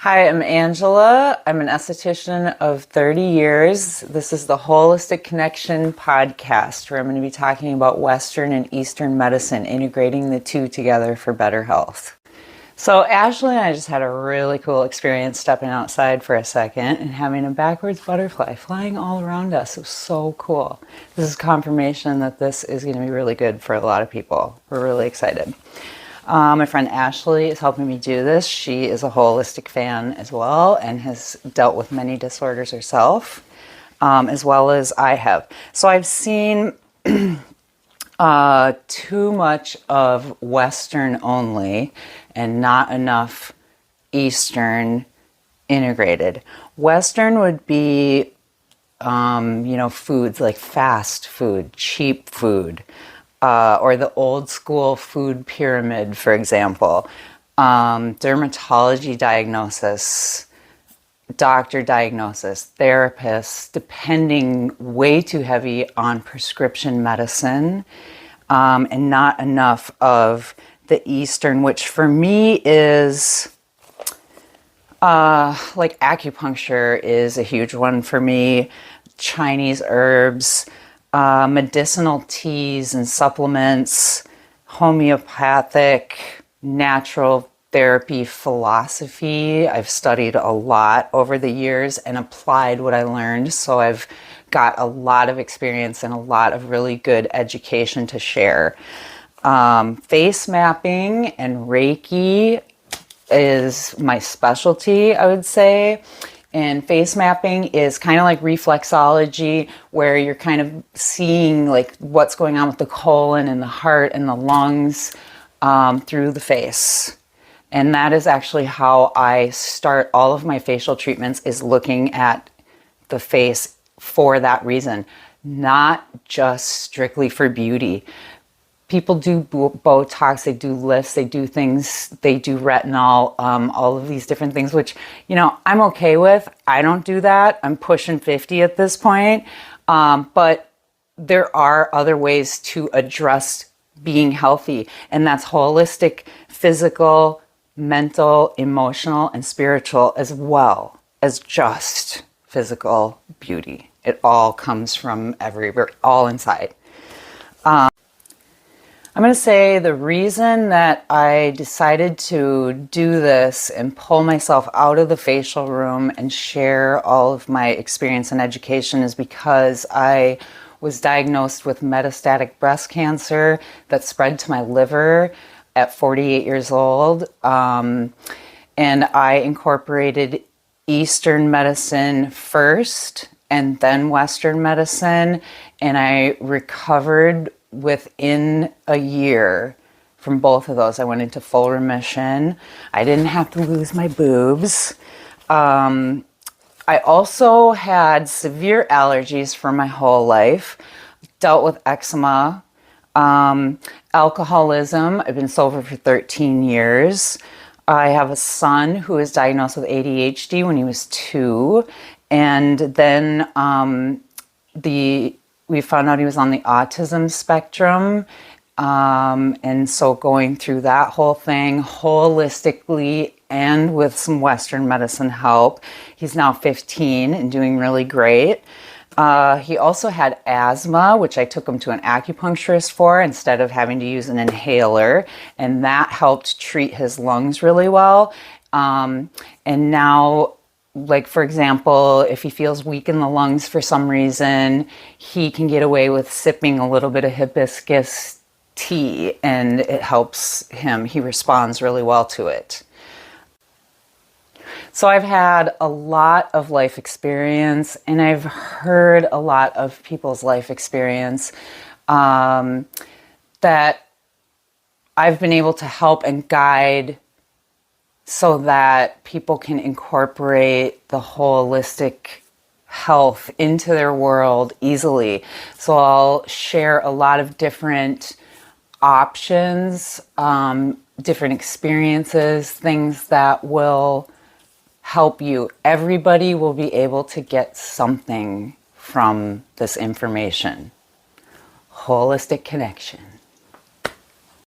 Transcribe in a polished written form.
Hi, I'm Angela. I'm an esthetician of 30 years. This is the Holistic Connection podcast, where I'm going to be talking about Western and Eastern medicine, integrating the two together for better health. So Ashley and I just had a really cool experience stepping outside for a second and having a backwards butterfly flying all around us. It was so cool. This is confirmation that this is going to be really good for a lot of people. We're really excited. My friend Ashley is helping me do this. She is a holistic fan as well and has dealt with many disorders herself, as well as I have. So I've seen too much of Western only and not enough Eastern integrated. Western would be, foods like fast food, cheap food, or the old school food pyramid, for example. Dermatology diagnosis, doctor diagnosis, therapists, depending way too heavy on prescription medicine, and not enough of the Eastern, which for me is like acupuncture is a huge one for me, Chinese herbs, medicinal teas and supplements, homeopathic, natural therapy philosophy. I've studied a lot over the years and applied what I learned. So I've got a lot of experience and a lot of really good education to share. Face mapping and Reiki is my specialty, I would say. And face mapping is kind of like reflexology, where you're kind of seeing like what's going on with the colon and the heart and the lungs through the face. And that is actually how I start all of my facial treatments, is looking at the face for that reason, not just strictly for beauty. People do Botox, they do lifts, they do things, they do retinol, all of these different things, which, I'm okay with. I don't do that. I'm pushing 50 at this point. But there are other ways to address being healthy, and that's holistic, physical, mental, emotional, and spiritual, as well as just physical beauty. It all comes from everywhere, all inside. I'm going to say the reason that I decided to do this and pull myself out of the facial room and share all of my experience and education is because I was diagnosed with metastatic breast cancer that spread to my liver at 48 years old. And I incorporated Eastern medicine first and then Western medicine, and I recovered within a year from both of those. I went into full remission. I didn't have to lose my boobs. I also had severe allergies for my whole life, dealt with eczema, alcoholism. I've been sober for 13 years. I have a son who was diagnosed with ADHD when he was 2. And then we found out he was on the autism spectrum. And so going through that whole thing holistically and with some Western medicine help, he's now 15 and doing really great. He also had asthma, which I took him to an acupuncturist for instead of having to use an inhaler. And that helped treat his lungs really well. And now, like, for example, if he feels weak in the lungs for some reason, he can get away with sipping a little bit of hibiscus tea and it helps him. He responds really well to it. So I've had a lot of life experience, and I've heard a lot of people's life experience that I've been able to help and guide so that people can incorporate the holistic health into their world easily. So I'll share a lot of different options, different experiences, things that will help you. Everybody will be able to get something from this information. Holistic connection.